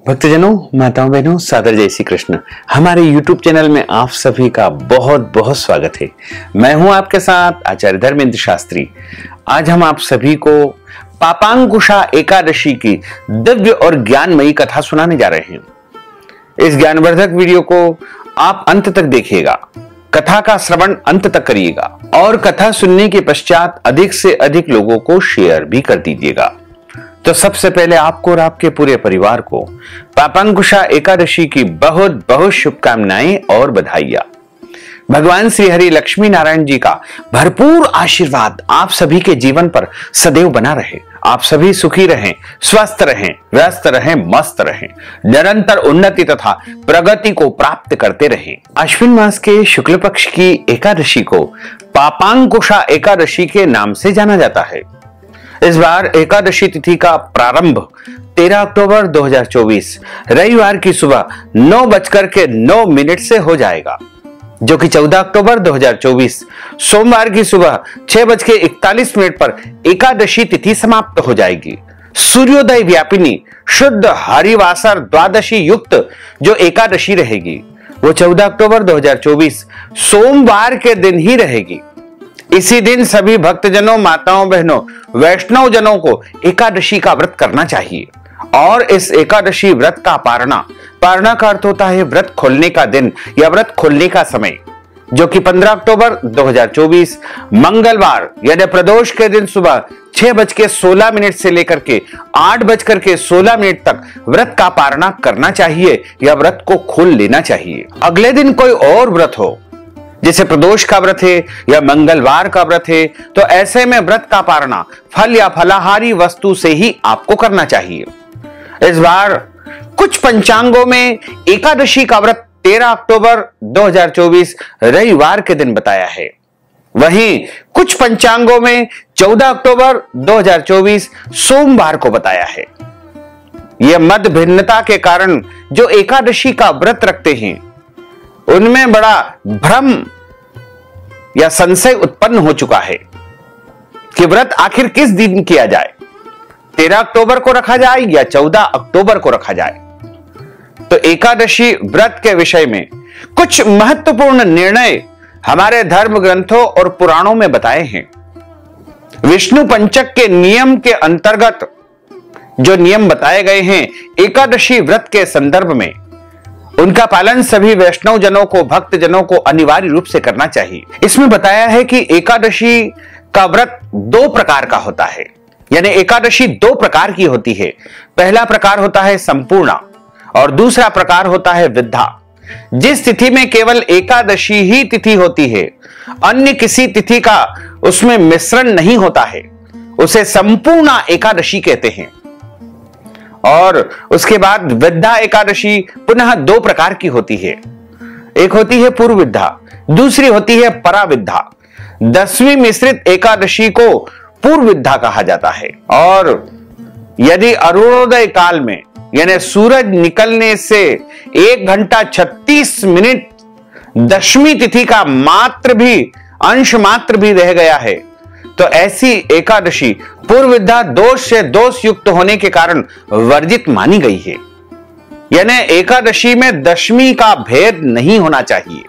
भक्तजनों, माताओं, बहनों, सादर जय श्री कृष्ण। हमारे YouTube चैनल में आप सभी का बहुत बहुत स्वागत है। मैं हूं आपके साथ आचार्य धर्मेंद्र शास्त्री। आज हम आप सभी को पापांकुशा एकादशी की दिव्य और ज्ञानमयी कथा सुनाने जा रहे हैं। इस ज्ञानवर्धक वीडियो को आप अंत तक देखिएगा, कथा का श्रवण अंत तक करिएगा और कथा सुनने के पश्चात अधिक से अधिक लोगों को शेयर भी कर दीजिएगा। तो सबसे पहले आपको और आपके पूरे परिवार को पापांकुशा एकादशी की बहुत बहुत शुभकामनाएं और बधाइयां। भगवान श्री हरि लक्ष्मी नारायण जी का भरपूर आशीर्वाद आप सभी के जीवन पर सदैव बना रहे। आप सभी सुखी रहें, स्वस्थ रहें, व्यस्त रहें, मस्त रहें, निरंतर उन्नति तथा प्रगति को प्राप्त करते रहें। अश्विन मास के शुक्ल पक्ष की एकादशी को पापांकुशा एकादशी के नाम से जाना जाता है। इस बार एकादशी तिथि का प्रारंभ 13 अक्टूबर 2024 रविवार की सुबह 9:09 से हो जाएगा, जो कि 14 अक्टूबर 2024 सोमवार की सुबह 6:41 पर एकादशी तिथि समाप्त हो जाएगी। सूर्योदय व्यापिनी शुद्ध हरिवासर द्वादशी युक्त जो एकादशी रहेगी वो 14 अक्टूबर 2024 सोमवार के दिन ही रहेगी। इसी दिन सभी भक्तजनों, माताओं, बहनों, वैष्णव जनों को एकादशी का व्रत करना चाहिए और इस एकादशी व्रत का पारणा का अर्थ होता है व्रत खोलने का दिन या व्रत खोलने का समय, जो कि 15 अक्टूबर 2024 मंगलवार यानी प्रदोष के दिन सुबह 6:16 से लेकर के 8:16 तक व्रत का पारणा करना चाहिए या व्रत को खोल लेना चाहिए। अगले दिन कोई और व्रत हो, जैसे प्रदोष का व्रत है या मंगलवार का व्रत है, तो ऐसे में व्रत का पारणा फल या फलाहारी वस्तु से ही आपको करना चाहिए। इस बार कुछ पंचांगों में एकादशी का व्रत 13 अक्टूबर 2024 रविवार के दिन बताया है, वहीं कुछ पंचांगों में 14 अक्टूबर 2024 सोमवार को बताया है। यह मत भिन्नता के कारण जो एकादशी का व्रत रखते हैं उनमें बड़ा भ्रम या संशय उत्पन्न हो चुका है कि व्रत आखिर किस दिन किया जाए, 13 अक्टूबर को रखा जाए या 14 अक्टूबर को रखा जाए। तो एकादशी व्रत के विषय में कुछ महत्वपूर्ण निर्णय हमारे धर्म ग्रंथों और पुराणों में बताए हैं। विष्णु पंचक के नियम के अंतर्गत जो नियम बताए गए हैं एकादशी व्रत के संदर्भ में, उनका पालन सभी वैष्णव जनों को, भक्त जनों को अनिवार्य रूप से करना चाहिए। इसमें बताया है कि एकादशी का व्रत 2 प्रकार का होता है, यानी एकादशी 2 प्रकार की होती है। पहला प्रकार होता है संपूर्णा और दूसरा प्रकार होता है विद्धा। जिस तिथि में केवल एकादशी ही तिथि होती है, अन्य किसी तिथि का उसमें मिश्रण नहीं होता है, उसे संपूर्णा एकादशी कहते हैं। और उसके बाद विद्धा एकादशी पुनः 2 प्रकार की होती है। एक होती है पूर्व विद्धा, दूसरी होती है पराविद्धा। 10वीं मिश्रित एकादशी को पूर्व विद्धा कहा जाता है। और यदि अरुणोदय काल में यानी सूरज निकलने से 1 घंटा 36 मिनट 10वीं तिथि का अंश मात्र भी रह गया है, तो ऐसी एकादशी पूर्व विद्या दोष से दोष युक्त होने के कारण वर्जित मानी गई है। यानी एकादशी में 10वीं का भेद नहीं होना चाहिए।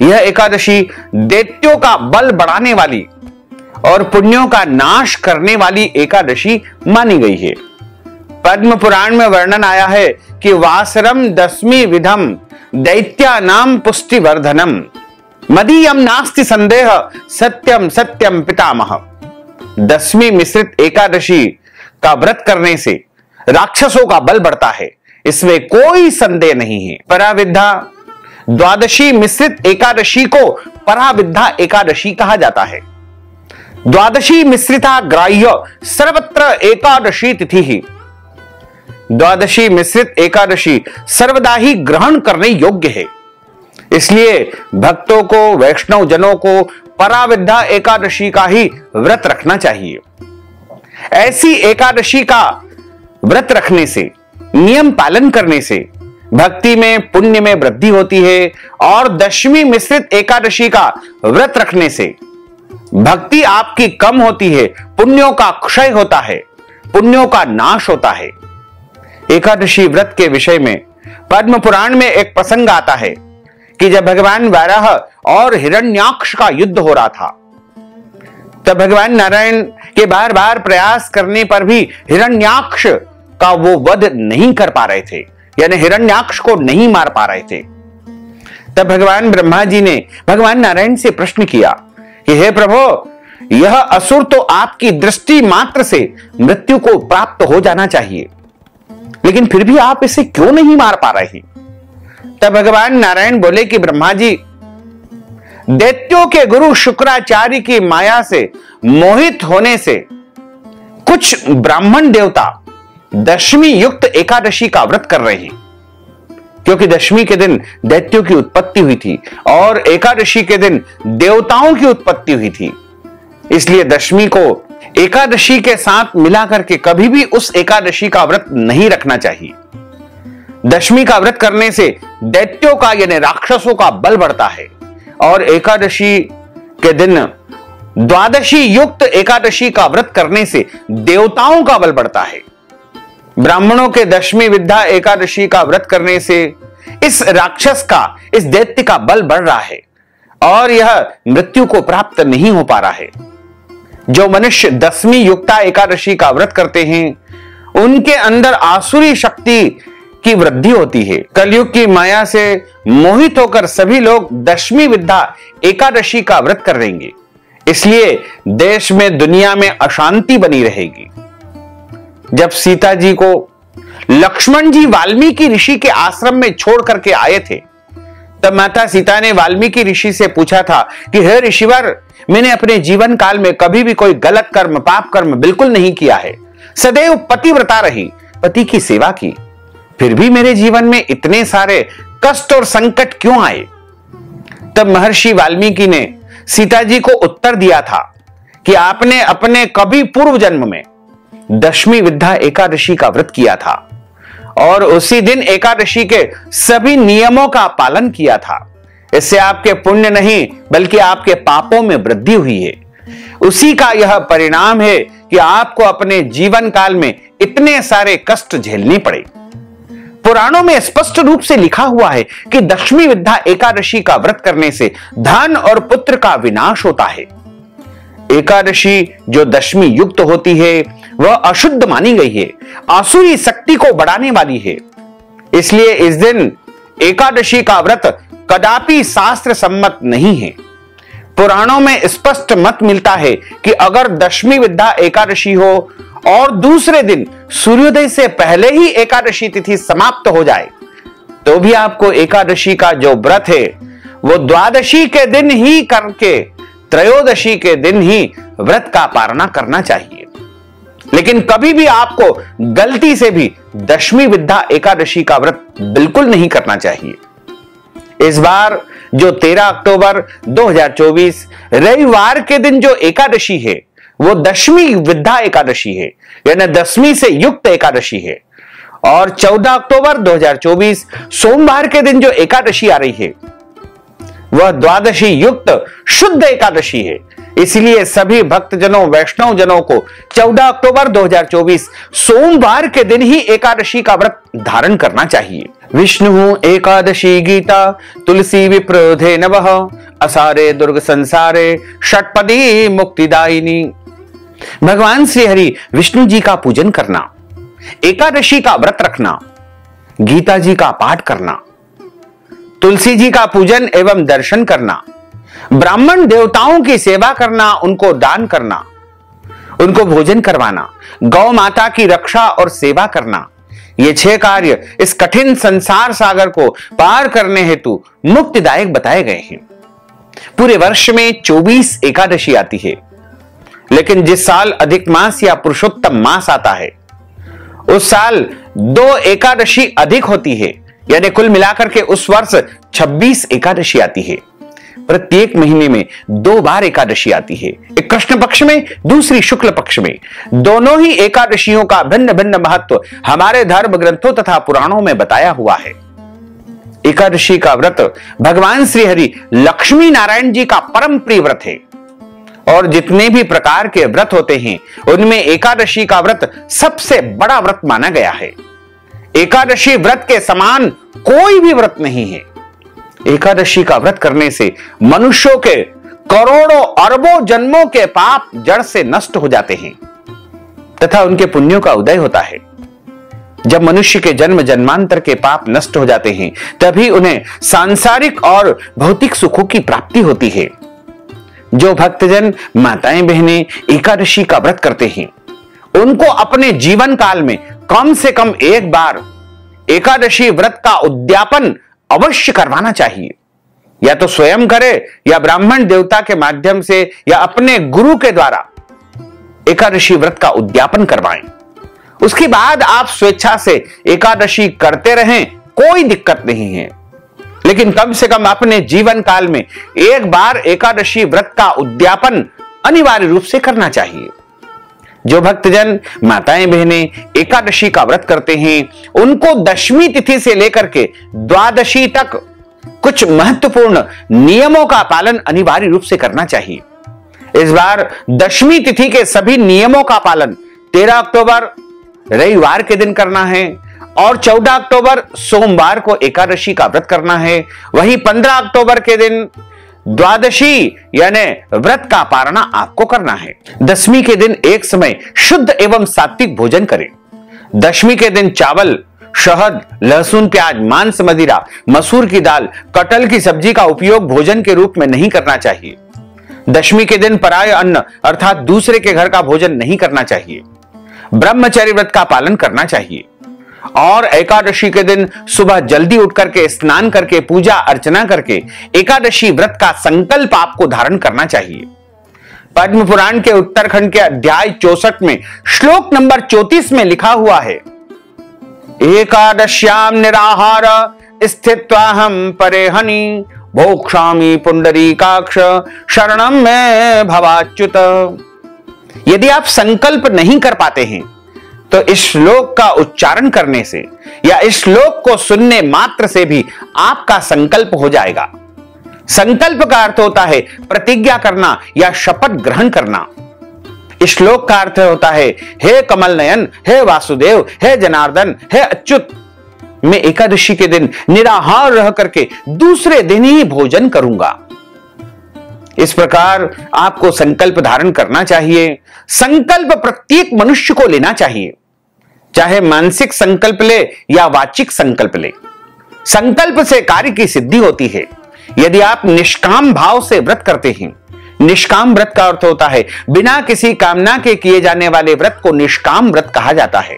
यह एकादशी दैत्यों का बल बढ़ाने वाली और पुण्यों का नाश करने वाली एकादशी मानी गई है। पद्म पुराण में वर्णन आया है कि वासरम 10वीं विधम दैत्यानाम पुष्टिवर्धनम मदीयम नास्ति संदेह सत्यम सत्यम पितामह। 10वीं मिश्रित एकादशी का व्रत करने से राक्षसों का बल बढ़ता है, इसमें कोई संदेह नहीं है। पराविद्धा द्वादशी मिश्रित एकादशी को पराविद्धा एकादशी कहा जाता है। द्वादशी मिश्रिता ग्राह्य सर्वत्र एकादशी तिथि ही। द्वादशी मिश्रित एकादशी सर्वदा ही ग्रहण करने योग्य है, इसलिए भक्तों को, वैष्णव जनों को पराविद्या एकादशी का ही व्रत रखना चाहिए। ऐसी एकादशी का व्रत रखने से, नियम पालन करने से भक्ति में, पुण्य में वृद्धि होती है और 10वीं मिश्रित एकादशी का व्रत रखने से भक्ति आपकी कम होती है, पुण्यों का क्षय होता है, पुण्यों का नाश होता है। एकादशी व्रत के विषय में पद्म पुराण में एक प्रसंग आता है कि जब भगवान वाराह और हिरण्याक्ष का युद्ध हो रहा था, तब भगवान नारायण के बार बार प्रयास करने पर भी हिरण्याक्ष का वो वध नहीं कर पा रहे थे, यानी हिरण्याक्ष को नहीं मार पा रहे थे। तब भगवान ब्रह्मा जी ने भगवान नारायण से प्रश्न किया कि हे प्रभु, यह असुर तो आपकी दृष्टि मात्र से मृत्यु को प्राप्त हो जाना चाहिए, लेकिन फिर भी आप इसे क्यों नहीं मार पा रहे? तब भगवान नारायण बोले कि ब्रह्मा जी, दैत्यों के गुरु शुक्राचार्य की माया से मोहित होने से कुछ ब्राह्मण देवता दशमी युक्त एकादशी का व्रत कर रहे हैं, क्योंकि दशमी के दिन दैत्यों की उत्पत्ति हुई थी और एकादशी के दिन देवताओं की उत्पत्ति हुई थी। इसलिए दशमी को एकादशी के साथ मिलाकर के कभी भी उस एकादशी का व्रत नहीं रखना चाहिए। दशमी का व्रत करने से दैत्यों का यानी राक्षसों का बल बढ़ता है और एकादशी के दिन द्वादशी युक्त एकादशी का व्रत करने से देवताओं का बल बढ़ता है। ब्राह्मणों के दशमी विद्या एकादशी का व्रत करने से इस राक्षस का, इस दैत्य का बल बढ़ रहा है और यह मृत्यु को प्राप्त नहीं हो पा रहा है। जो मनुष्य दशमी युक्ता एकादशी का व्रत करते हैं, उनके अंदर आसुरी शक्ति की वृद्धि होती है। कलयुग की माया से मोहित होकर सभी लोग दशमी विद्या एकादशी का व्रत कर लेंगे, इसलिए देश में, दुनिया में अशांति बनी रहेगी। जब सीता जी को लक्ष्मण जी वाल्मीकि ऋषि के आश्रम में छोड़ करके आए थे, तब माता सीता ने वाल्मीकि ऋषि से पूछा था कि हे ऋषिवर, मैंने अपने जीवन काल में कभी भी कोई गलत कर्म, पाप कर्म बिल्कुल नहीं किया है, सदैव पतिव्रता रही, पति की सेवा की, फिर भी मेरे जीवन में इतने सारे कष्ट और संकट क्यों आए? तब महर्षि वाल्मीकि ने सीता जी को उत्तर दिया था कि आपने अपने कभी पूर्व जन्म में दशमी विद्या एकादशी का व्रत किया था और उसी दिन एकादशी के सभी नियमों का पालन किया था। इससे आपके पुण्य नहीं बल्कि आपके पापों में वृद्धि हुई है। उसी का यह परिणाम है कि आपको अपने जीवन काल में इतने सारे कष्ट झेलने पड़े। पुराणों में स्पष्ट रूप से लिखा हुआ है कि दशमी विद्या एकादशी का व्रत करने से धन और पुत्र का विनाश होता है। एकादशी जो दशमी युक्त होती है वह अशुद्ध मानी गई है, आसुरी शक्ति को बढ़ाने वाली है। इसलिए इस दिन एकादशी का व्रत कदापि शास्त्र सम्मत नहीं है। पुराणों में स्पष्ट मत मिलता है कि अगर दशमी विद्या एकादशी हो और दूसरे दिन सूर्योदय से पहले ही एकादशी तिथि समाप्त हो जाए, तो भी आपको एकादशी का जो व्रत है वो द्वादशी के दिन ही करके त्रयोदशी के दिन ही व्रत का पालना करना चाहिए। लेकिन कभी भी आपको गलती से भी दशमी विद्या एकादशी का व्रत बिल्कुल नहीं करना चाहिए। इस बार जो 13 अक्टूबर 2024 रविवार के दिन जो एकादशी है वो दशमी विद्या एकादशी है, यानी दशमी से युक्त एकादशी है। और 14 अक्टूबर 2024 सोमवार के दिन जो एकादशी आ रही है वह द्वादशी युक्त शुद्ध एकादशी है। इसलिए सभी भक्तजनों, वैष्णव जनों को 14 अक्टूबर 2024 सोमवार के दिन ही एकादशी का व्रत धारण करना चाहिए। विष्णु एकादशी गीता तुलसी विप्रोधे नवः असारे दुर्ग संसारे षटपदी मुक्तिदायिनी। भगवान श्री हरि विष्णु जी का पूजन करना, एकादशी का व्रत रखना, गीता जी का पाठ करना, तुलसी जी का पूजन एवं दर्शन करना, ब्राह्मण देवताओं की सेवा करना, उनको दान करना, उनको भोजन करवाना, गौ माता की रक्षा और सेवा करना, ये 6 कार्य इस कठिन संसार सागर को पार करने हेतु मुक्तिदायक बताए गए हैं। पूरे वर्ष में 24 एकादशी आती है, लेकिन जिस साल अधिक मास या पुरुषोत्तम मास आता है उस साल 2 एकादशी अधिक होती है, यानी कुल मिलाकर के उस वर्ष 26 एकादशी आती है। प्रत्येक महीने में 2 बार एकादशी आती है, एक कृष्ण पक्ष में, दूसरी शुक्ल पक्ष में। दोनों ही एकादशियों का भिन्न भिन्न महत्व हमारे धर्म ग्रंथों तथा पुराणों में बताया हुआ है। एकादशी का व्रत भगवान श्री हरि लक्ष्मी नारायण जी का परम प्रिय व्रत है और जितने भी प्रकार के व्रत होते हैं उनमें एकादशी का व्रत सबसे बड़ा व्रत माना गया है। एकादशी व्रत के समान कोई भी व्रत नहीं है। एकादशी का व्रत करने से मनुष्यों के करोड़ों अरबों जन्मों के पाप जड़ से नष्ट हो जाते हैं तथा उनके पुण्यों का उदय होता है। जब मनुष्य के जन्म जन्मांतर के पाप नष्ट हो जाते हैं तभी उन्हें सांसारिक और भौतिक सुखों की प्राप्ति होती है। जो भक्तजन माताएं बहनें एकादशी का व्रत करते हैं उनको अपने जीवन काल में कम से कम एक बार एकादशी व्रत का उद्यापन अवश्य करवाना चाहिए। या तो स्वयं करे या ब्राह्मण देवता के माध्यम से या अपने गुरु के द्वारा एकादशी व्रत का उद्यापन करवाएं। उसके बाद आप स्वेच्छा से एकादशी करते रहें, कोई दिक्कत नहीं है, लेकिन कम से कम अपने जीवन काल में एक बार एकादशी व्रत का उद्यापन अनिवार्य रूप से करना चाहिए। जो भक्तजन माताएं बहनें एकादशी का व्रत करते हैं उनको दशमी तिथि से लेकर के द्वादशी तक कुछ महत्वपूर्ण नियमों का पालन अनिवार्य रूप से करना चाहिए। इस बार दशमी तिथि के सभी नियमों का पालन 13 अक्टूबर रविवार के दिन करना है और 14 अक्टूबर सोमवार को एकादशी का व्रत करना है। वहीं 15 अक्टूबर के दिन द्वादशी यानी व्रत का पारणा आपको करना है। दशमी के दिन एक समय शुद्ध एवं सात्विक भोजन करें। दशमी के दिन चावल, शहद, लहसुन, प्याज, मांस, मदिरा, मसूर की दाल, कटहल की सब्जी का उपयोग भोजन के रूप में नहीं करना चाहिए। दशमी के दिन पराय अन्न अर्थात दूसरे के घर का भोजन नहीं करना चाहिए। ब्रह्मचर्य व्रत का पालन करना चाहिए और एकादशी के दिन सुबह जल्दी उठ करके स्नान करके पूजा अर्चना करके एकादशी व्रत का संकल्प आपको धारण करना चाहिए। पद्म पुराण के उत्तरखंड के अध्याय 64 में श्लोक नंबर 34 में लिखा हुआ है, एकादश्याम निराहार स्थित्वाहम परेहनि भोक्षामि पुंडरीकाक्ष शरणम में भवाच्युत। यदि आप संकल्प नहीं कर पाते हैं तो इस श्लोक का उच्चारण करने से या इस श्लोक को सुनने मात्र से भी आपका संकल्प हो जाएगा। संकल्प का अर्थ होता है प्रतिज्ञा करना या शपथ ग्रहण करना। इस श्लोक का अर्थ होता है, हे कमल नयन, हे वासुदेव, हे जनार्दन, हे अच्युत, मैं एकादशी के दिन निराहार रह करके दूसरे दिन ही भोजन करूंगा। इस प्रकार आपको संकल्प धारण करना चाहिए। संकल्प प्रत्येक मनुष्य को लेना चाहिए, चाहे मानसिक संकल्प ले या वाचिक संकल्प ले। संकल्प से कार्य की सिद्धि होती है। यदि आप निष्काम भाव से व्रत करते हैं, निष्काम व्रत का अर्थ होता है बिना किसी कामना के किए जाने वाले व्रत को निष्काम व्रत कहा जाता है।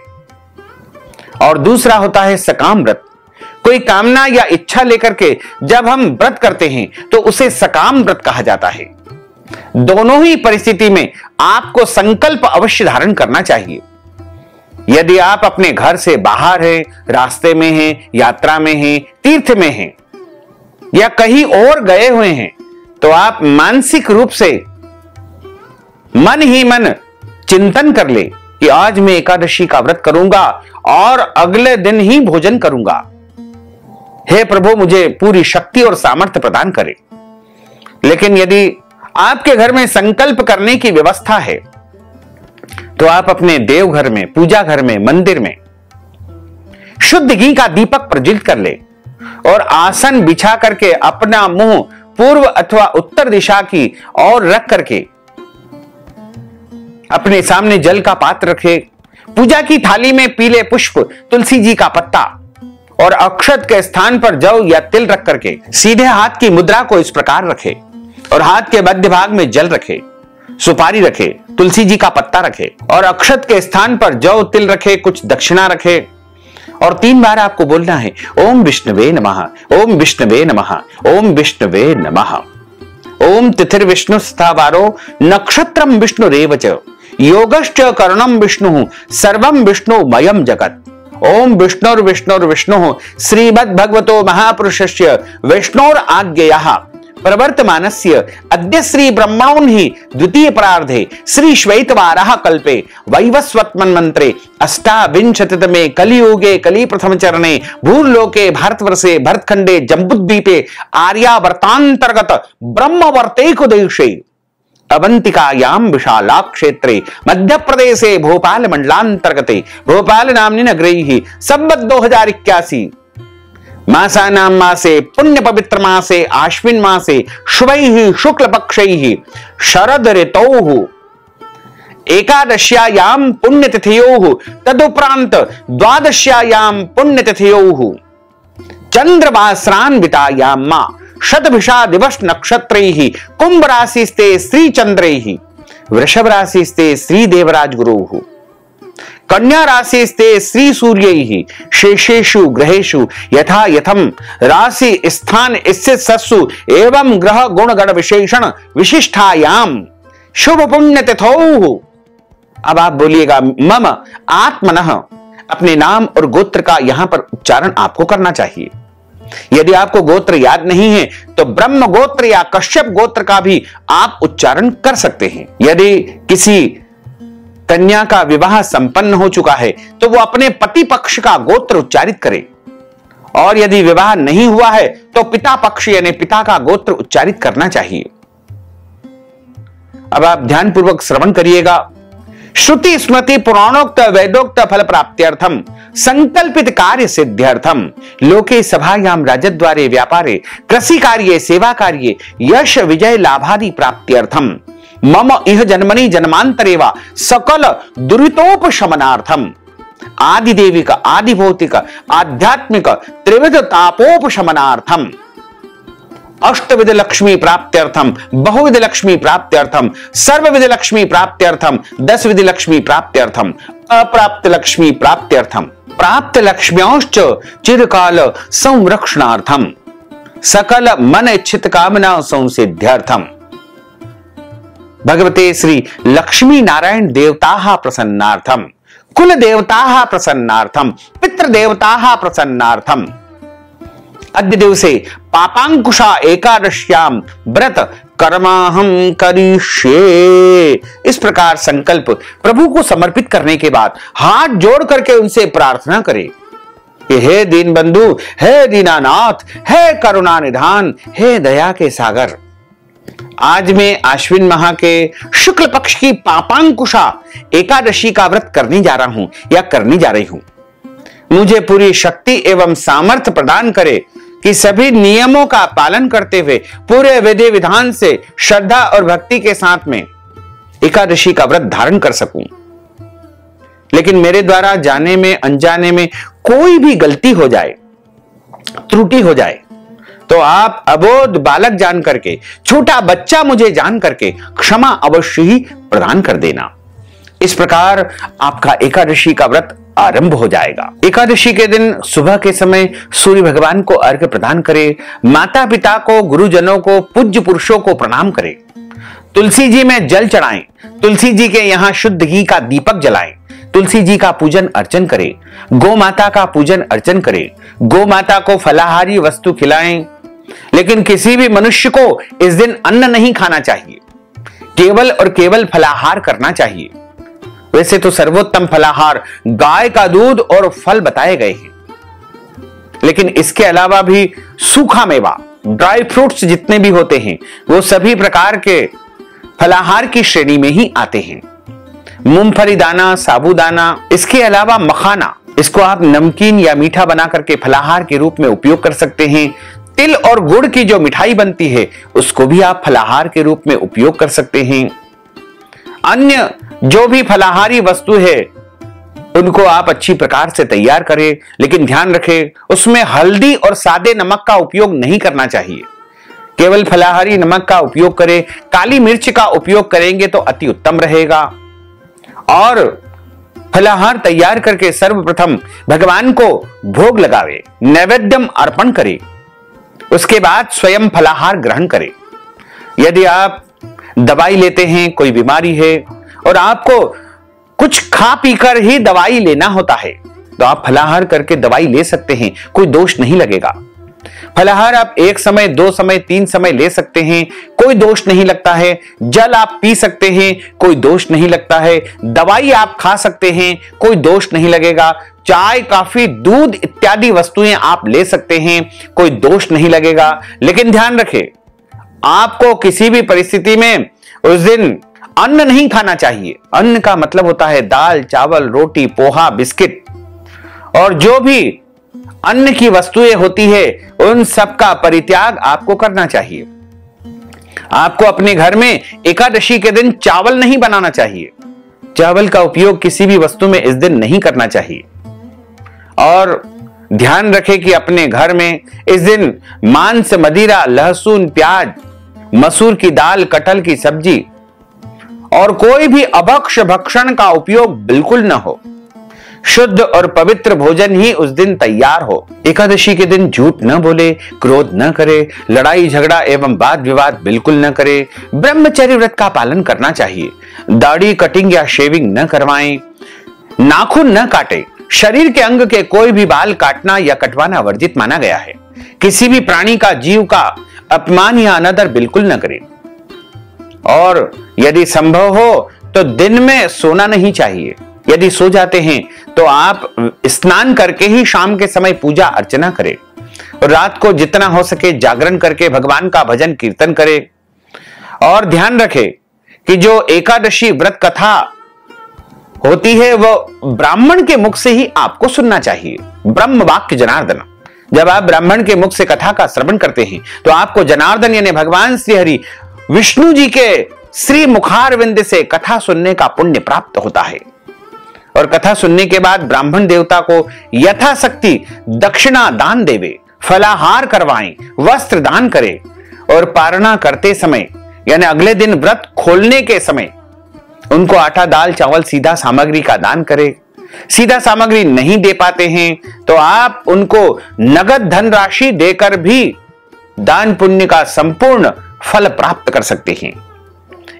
और दूसरा होता है सकाम व्रत। कोई कामना या इच्छा लेकर के जब हम व्रत करते हैं तो उसे सकाम व्रत कहा जाता है। दोनों ही परिस्थिति में आपको संकल्प अवश्य धारण करना चाहिए। यदि आप अपने घर से बाहर हैं, रास्ते में हैं, यात्रा में हैं, तीर्थ में हैं या कहीं और गए हुए हैं तो आप मानसिक रूप से मन ही मन चिंतन कर ले कि आज मैं एकादशी का व्रत करूंगा और अगले दिन ही भोजन करूंगा। हे प्रभु, मुझे पूरी शक्ति और सामर्थ्य प्रदान करे। लेकिन यदि आपके घर में संकल्प करने की व्यवस्था है तो आप अपने देवघर में, पूजा घर में, मंदिर में शुद्ध घी का दीपक प्रज्वलित कर ले और आसन बिछा करके अपना मुंह पूर्व अथवा उत्तर दिशा की ओर रख करके अपने सामने जल का पात्र रखे। पूजा की थाली में पीले पुष्प, तुलसी जी का पत्ता और अक्षत के स्थान पर जौ या तिल रख करके सीधे हाथ की मुद्रा को इस प्रकार रखे और हाथ के मध्य भाग में जल रखे, सुपारी रखे, तुलसी जी का पत्ता रखे और अक्षत के स्थान पर जौ तिल रखे, कुछ दक्षिणा रखे और 3 बार आपको बोलना है, ओम विष्णुवे नमः, ओम विष्णुवे नमः, ओम विष्णुवे नमः। ओम तिथिर्विष्णु स्थावारो नक्षत्रम विष्णुरेव च योगश्च करणम विष्णु सर्वम विष्णुमयम जगत। ओम विष्णुर्विष्णुर्विष्णु श्रीमद्भगवतो महापुरुषस्य विष्णोर आज्ञया प्रवर्तमानस्य अद्य श्री ब्रह्मणोहि द्वितीय परार्धे श्री श्वेतवाराह कल्पे वैवस्वत्मन्वन्त्रे अष्टाविंशतितमे कलियुगे कलि प्रथम चरणे भूर्लोके भारतवर्षे भरतखंडे जम्बूद्वीपे आर्यावर्तांतर्गत ब्रह्मवर्तैक देशे अवंतिकायां विशाला क्षेत्रे मध्य प्रदेशे भोपाल मंडलांतर्गते भोपाल नामनी नगरी संवत् 2081 मासानां मासे पुण्य पवित्र मासे आश्विन मासे शुभैः शुक्ल पक्षैः शरद ऋतौः एकादश्यायां पुण्यतिथयोः तदुपरांत द्वादश्यायां पुण्यतिथयोः चंद्रवासरान्वितायां मा शतभिषा दिवस नक्षत्रैः कुंभ राशिस्ते श्री चंद्रैः वृषभ राशिस्ते श्री देवराज गुरुः कन्या राशिस्ते श्री सूर्यैः शेषेषु ग्रहेषु यथा यथम राशि स्थान स्थित सत्सु एवं ग्रह गुण गण विशेषण विशिष्टायाम शुभ पुण्य तिथौः। अब आप बोलिएगा मम आत्मनः, अपने नाम और गोत्र का यहां पर उच्चारण आपको करना चाहिए। यदि आपको गोत्र याद नहीं है तो ब्रह्म गोत्र या कश्यप गोत्र का भी आप उच्चारण कर सकते हैं। यदि किसी कन्या का विवाह संपन्न हो चुका है तो वो अपने पति पक्ष का गोत्र उच्चारित करे, और यदि विवाह नहीं हुआ है तो पिता पक्ष यानी पिता का गोत्र उच्चारित करना चाहिए। अब आप ध्यानपूर्वक श्रवण करिएगा। श्रुति स्मृति पुराणोक्त वेदोक्त फल प्राप्त्यर्थम संकल्पित कार्य सिद्ध्यर्थम लोके सभायां राजद्वारे व्यापारे कृषि कार्ये सेवा कार्ये यश विजय लाभादि प्राप्त्यर्थम मम इह जन्मनि जन्मांतरेवा सकल दुरितोपशमनार्थम आदिदेविक आदिभौतिक आध्यात्मिक त्रिविध तापोपशमनार्थम अष्टविध लक्ष्मी प्राप्त्यर्थम बहुविध लक्ष्मी प्राप्त्यर्थम सर्वविध लक्ष्मी प्राप्त्यर्थम 10 विध लक्ष्मी प्राप्त्यर्थम अप्राप्त लक्ष्मी प्राप्त्यर्थम प्राप्त लक्ष्म्योश्च चिरकाल संरक्षणार्थम सकल मन इच्छित कामना संसिद्ध्यर्थम भगवते श्री लक्ष्मी नारायण देवताः प्रसन्नार्थम कुल देवताः प्रसन्नार्थम पितृ देवताः प्रसन्नार्थम अद्य दिवसे पापांकुशा एकादश्याम व्रत कर्माहम करिष्ये। इस प्रकार संकल्प प्रभु को समर्पित करने के बाद हाथ जोड़ करके उनसे प्रार्थना करें कि हे दीन बंधु, हे दीनानाथ, हे करुणा निधान, हे दया के सागर, आज मैं आश्विन माह के शुक्ल पक्ष की पापांकुशा एकादशी का व्रत करने जा रहा हूं या करने जा रही हूं। मुझे पूरी शक्ति एवं सामर्थ्य प्रदान करे कि सभी नियमों का पालन करते हुए पूरे विधि विधान से श्रद्धा और भक्ति के साथ में एकादशी का व्रत धारण कर सकूं। लेकिन मेरे द्वारा जाने में अनजाने में कोई भी गलती हो जाए, त्रुटि हो जाए, तो आप अबोध बालक जान करके, छोटा बच्चा मुझे जान करके क्षमा अवश्य ही प्रदान कर देना। इस प्रकार आपका एकादशी का व्रत आरंभ हो जाएगा। एकादशी के दिन सुबह के समय सूर्य भगवान को अर्घ्य प्रदान करें, माता पिता को, गुरुजनों को, पूज्य पुरुषों को प्रणाम करें, तुलसी जी में जल चढ़ाएं, तुलसी जी के यहाँ शुद्ध घी का दीपक जलाएं, तुलसी जी का पूजन अर्चन करें, गौ माता का पूजन अर्चन करें, गौ माता को फलाहारी वस्तु खिलाएं। लेकिन किसी भी मनुष्य को इस दिन अन्न नहीं खाना चाहिए, केवल और केवल फलाहार करना चाहिए। वैसे तो सर्वोत्तम फलाहार गाय का दूध और फल बताए गए हैं, लेकिन इसके अलावा भी सूखा मेवा, ड्राई फ्रूट्स जितने भी होते हैं वो सभी प्रकार के फलाहार की श्रेणी में ही आते हैं। मूंगफली दाना, साबूदाना, इसके अलावा मखाना, इसको आप नमकीन या मीठा बना करके फलाहार के रूप में उपयोग कर सकते हैं। तिल और गुड़ की जो मिठाई बनती है उसको भी आप फलाहार के रूप में उपयोग कर सकते हैं। अन्य जो भी फलाहारी वस्तु है उनको आप अच्छी प्रकार से तैयार करें, लेकिन ध्यान रखें उसमें हल्दी और सादे नमक का उपयोग नहीं करना चाहिए, केवल फलाहारी नमक का उपयोग करें। काली मिर्च का उपयोग करेंगे तो अति उत्तम रहेगा। और फलाहार तैयार करके सर्वप्रथम भगवान को भोग लगावे, नैवेद्यम अर्पण करे, उसके बाद स्वयं फलाहार ग्रहण करें। यदि आप दवाई लेते हैं, कोई बीमारी है और आपको कुछ खा पीकर ही दवाई लेना होता है तो आप फलाहार करके दवाई ले सकते हैं, कोई दोष नहीं लगेगा। फलाहार आप 1 समय, 2 समय, 3 समय ले सकते हैं, कोई दोष नहीं लगता है। जल आप पी सकते हैं, कोई दोष नहीं लगता है। दवाई आप खा सकते हैं, कोई दोष नहीं लगेगा। चाय, कॉफी, दूध इत्यादि वस्तुएं आप ले सकते हैं, कोई दोष नहीं लगेगा। लेकिन ध्यान रखें, आपको किसी भी परिस्थिति में उस दिन अन्न नहीं खाना चाहिए। अन्न का मतलब होता है दाल, चावल, रोटी, पोहा, बिस्किट और जो भी अन्न की वस्तुएं होती है उन सब का परित्याग आपको करना चाहिए। आपको अपने घर में एकादशी के दिन चावल नहीं बनाना चाहिए। चावल का उपयोग किसी भी वस्तु में इस दिन नहीं करना चाहिए। और ध्यान रखें कि अपने घर में इस दिन मांस, मदिरा, लहसुन, प्याज, मसूर की दाल, कटहल की सब्जी और कोई भी अभक्ष्य भक्षण का उपयोग बिल्कुल न हो। शुद्ध और पवित्र भोजन ही उस दिन तैयार हो। एकादशी के दिन झूठ न बोले, क्रोध न करे, लड़ाई झगड़ा एवं वाद विवाद बिल्कुल न करे। ब्रह्मचर्य व्रत का पालन करना चाहिए। दाढ़ी कटिंग या शेविंग न करवाएं, नाखून न काटे। शरीर के अंग के कोई भी बाल काटना या कटवाना वर्जित माना गया है। किसी भी प्राणी का, जीव का अपमान या अनादर बिल्कुल न करें। और यदि संभव हो तो दिन में सोना नहीं चाहिए। यदि सो जाते हैं तो आप स्नान करके ही शाम के समय पूजा अर्चना करें और रात को जितना हो सके जागरण करके भगवान का भजन कीर्तन करें। और ध्यान रखें कि जो एकादशी व्रत कथा होती है वो ब्राह्मण के मुख से ही आपको सुनना चाहिए। ब्रह्म वाक्य जनार्दन। जब आप ब्राह्मण के मुख से कथा का श्रवण करते हैं तो आपको जनार्दन यानी भगवान श्री हरि विष्णु जी के श्री मुखारविंद से कथा सुनने का पुण्य प्राप्त होता है। और कथा सुनने के बाद ब्राह्मण देवता को यथाशक्ति दक्षिणा दान देवे, फलाहार करवाएं, वस्त्र दान करें और पारणा करते समय यानी अगले दिन व्रत खोलने के समय उनको आटा, दाल, चावल, सीधा सामग्री का दान करें। सीधा सामग्री नहीं दे पाते हैं तो आप उनको नगद धनराशि देकर भी दान पुण्य का संपूर्ण फल प्राप्त कर सकते हैं।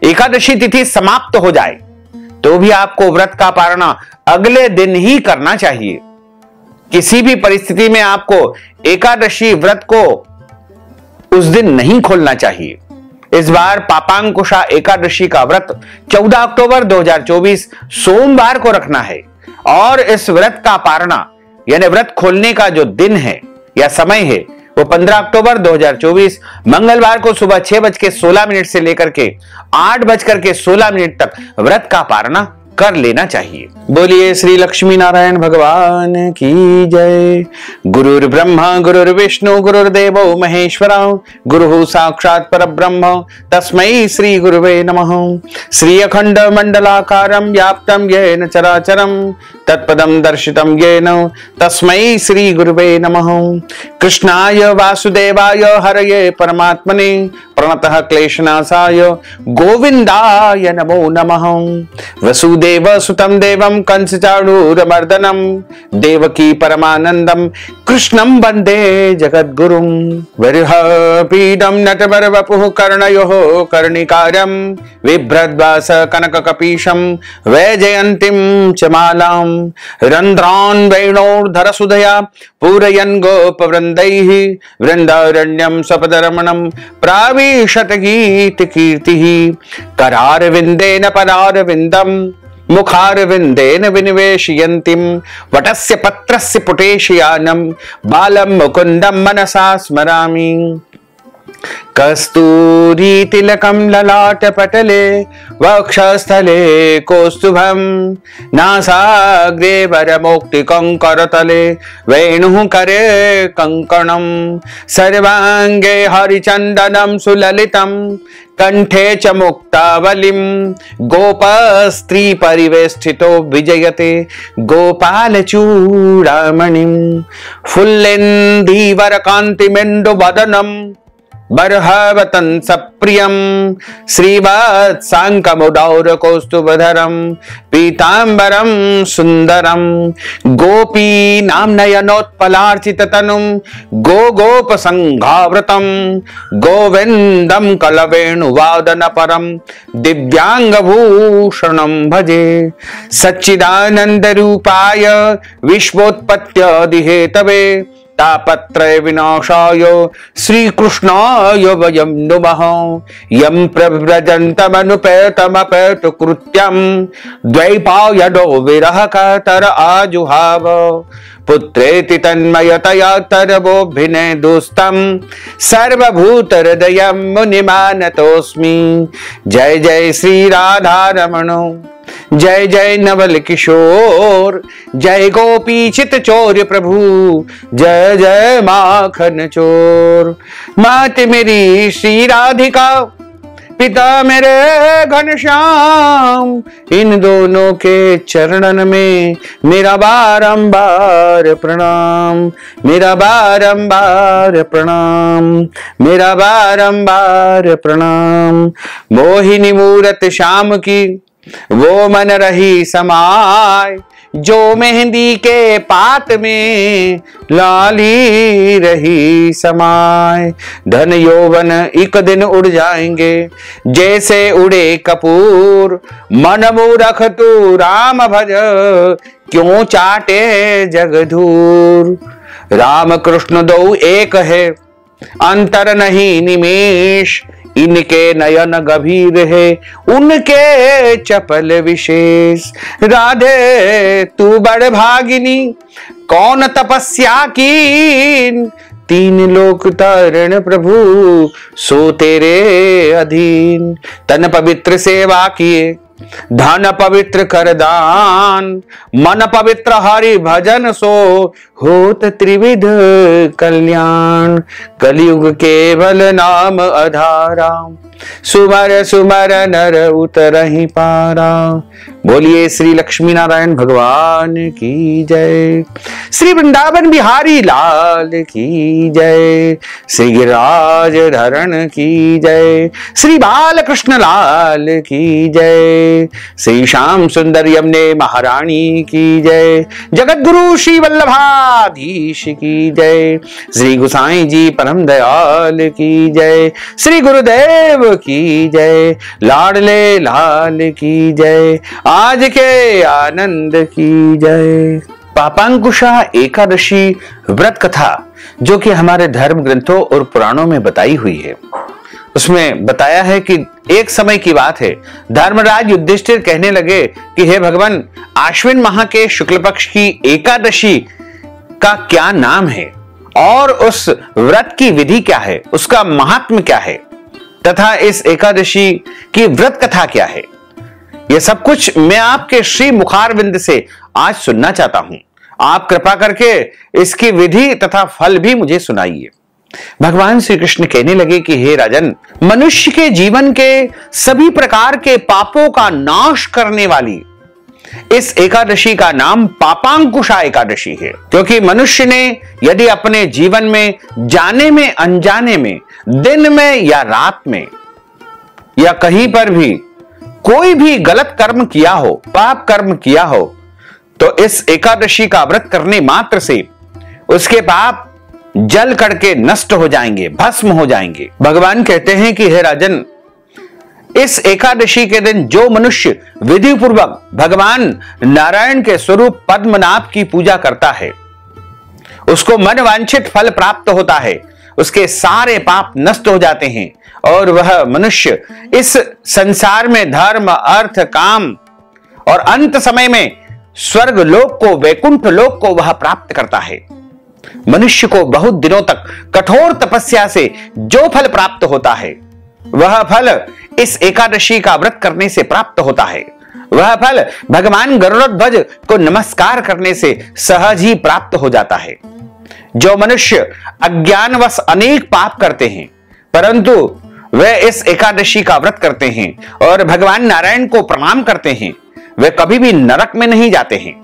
एकादशी तिथि समाप्त हो जाए तो भी आपको व्रत का पारणा अगले दिन ही करना चाहिए। किसी भी परिस्थिति में आपको एकादशी व्रत को उस दिन नहीं खोलना चाहिए। इस बार पापांकुशा एकादशी का व्रत 14 अक्टूबर 2024 सोमवार को रखना है और इस व्रत का पारणा यानी व्रत खोलने का जो दिन है या समय है वो 15 अक्टूबर 2024 मंगलवार को सुबह 6:16 से लेकर के 8:16 तक व्रत का पारणा कर लेना चाहिए। बोलिए श्री लक्ष्मी नारायण भगवान की जय। गुरुर् ब्रह्मा गुरुर्विष्णु गुरुर्देवो महेश्वरा गुरुः साक्षात् परब्रह्म तस्मै श्री गुरुवे नमः। श्री अखंड मंडलाकारं व्याप्तं येन चराचरं तत्पदं दर्शितं येन तस्मै श्री गुरुवे नमः। कृष्णाय वासुदेवाय हरये परमात्मने प्रणतः क्लेशनाशाय गोविंदाय नमो नमः। वसुदेव सुतं देवं कंसचाणूरमर्दनं देवकी परमानंदं कृष्णं वंदे जगद्गुरुं। वरिहपीडं नटवरवपुः कर्णयोः कर्णिकारं बिभ्रद्वास कनककपीशं वैजयन्तीं च मालां रन्ध्रान् वेणोर्धरसुधया पूरयन् गोपवृन्दैः वृन्दारण्यं सपदरमणं प्राविशत गीतकीर्तिः। करारविन्देन परारविन्दं मुखारविन्देन विनिवेशयन्तीं वटस्य पत्रस्य पुटेशयानं बालं मुकुन्दं मनसा स्मरामि। कस्तूरी तिलकं ललाटपटले वक्षस्थले कौस्तुभं नासाग्रे वरमौक्तिकं करतले वेणुः करे कङ्कणं सर्वाङ्गे हरिचन्दनं सुललितं कंठे च मुक्तावलिं गोपस्त्री परिवेष्टितो विजयते गोपालचूडामणिं। फुल्लेन्दीवरकान्तिमेन्दुवदनं बर्हवतं सप्रियं श्रीवत्साङ्कमुदौरकौस्तुभधरं पीताम्बरं सुन्दरं गोपीनां नयनोत्पलार्चिततनुं गोगोपसङ्घावृतं गोविन्दं कलवेणुवादनपरं दिव्याङ्गभूषणं भजे। सच्चिदानन्दरूपाय विश्वोत्पत्त्यादिहेतवे तापत्रय विनाशाय श्रीकृष्णाय वयं नुमः। यं प्रव्रजन्तमनुपेतमपेत कृत्यं द्वैपायनो विरह कातर आजुहाव। पुत्रेति तन्मयतया तरवोभिनय दुस्तं सर्वभूत हृदयं मुनिमानतोऽस्मि। जय जय श्री राधारमण, जय जय नवल किशोर, जय गोपी चित चोर प्रभु, जय जय माखन चोर। मात मेरी श्री राधिका, पिता मेरे घनश्याम, इन दोनों के चरणन में मेरा बारंबार प्रणाम, मेरा बारंबार प्रणाम, मेरा बारंबार प्रणाम। मोहिनी मूरत श्याम की वो मन रही समाय, जो मेहंदी के पात में लाली रही समाय। धन यौवन एक दिन उड़ जाएंगे जैसे उड़े कपूर, मन मूरख तू राम भज क्यों चाटे जगधूर। राम कृष्ण दो एक है अंतर नहीं निमेष, इनके नयन गभीर है उनके चपल विशेष। राधे तू बड़ भागिनी कौन तपस्या कीन, तीन लोक तारण प्रभु सो तेरे अधीन। तन पवित्र सेवा किए धन पवित्र कर दान, मन पवित्र हरि भजन सो होत त्रिविध कल्याण। कलयुग केवल नाम आधारा, सुमर सुमर नर उतरहि पारा। बोलिए श्री लक्ष्मी नारायण भगवान की जय, श्री वृंदावन बिहारी लाल की जय, श्री गिरिराज धरण की जय, श्री बालकृष्ण लाल की जय, श्री श्याम सुंदर यमुने महारानी की जय, जगत गुरु श्री वल्लभाधीश की जय, श्री गोसाई जी परम दयाल की जय, श्री गुरुदेव की जय, लाडले लाल की जय, आज के आनंद की जय। पापांकुशा एकादशी व्रत कथा जो कि हमारे धर्म ग्रंथों और पुराणों में बताई हुई है, उसमें बताया है कि एक समय की बात है, धर्मराज युधिष्ठिर कहने लगे कि हे भगवान, आश्विन माह के शुक्ल पक्ष की एकादशी का क्या नाम है और उस व्रत की विधि क्या है, उसका महात्म्य क्या है तथा इस एकादशी की व्रत कथा क्या है। यह सब कुछ मैं आपके श्री मुखारविंद से आज सुनना चाहता हूं। आप कृपा करके इसकी विधि तथा फल भी मुझे सुनाइए। भगवान श्री कृष्ण कहने लगे कि हे राजन, मनुष्य के जीवन के सभी प्रकार के पापों का नाश करने वाली इस एकादशी का नाम पापांकुशा एकादशी है, क्योंकि मनुष्य ने यदि अपने जीवन में जाने में अनजाने में, दिन में या रात में या कहीं पर भी कोई भी गलत कर्म किया हो, पाप कर्म किया हो, तो इस एकादशी का व्रत करने मात्र से उसके पाप जल करके नष्ट हो जाएंगे, भस्म हो जाएंगे। भगवान कहते हैं कि हे राजन, इस एकादशी के दिन जो मनुष्य विधि पूर्वक भगवान नारायण के स्वरूप पद्मनाभ की पूजा करता है, उसको मन वांछित फल प्राप्त होता है, उसके सारे पाप नष्ट हो जाते हैं और वह मनुष्य इस संसार में धर्म, अर्थ, काम और अंत समय में स्वर्ग लोक को, वैकुंठ लोक को वह प्राप्त करता है। मनुष्य को बहुत दिनों तक कठोर तपस्या से जो फल प्राप्त होता है, वह फल इस एकादशी का व्रत करने से प्राप्त होता है। वह फल भगवान गरुड़ध्वज को नमस्कार करने से सहज ही प्राप्त हो जाता है। जो मनुष्य अज्ञानवश अनेक पाप करते हैं, परंतु वे इस एकादशी का व्रत करते हैं और भगवान नारायण को प्रणाम करते हैं, वे कभी भी नरक में नहीं जाते हैं।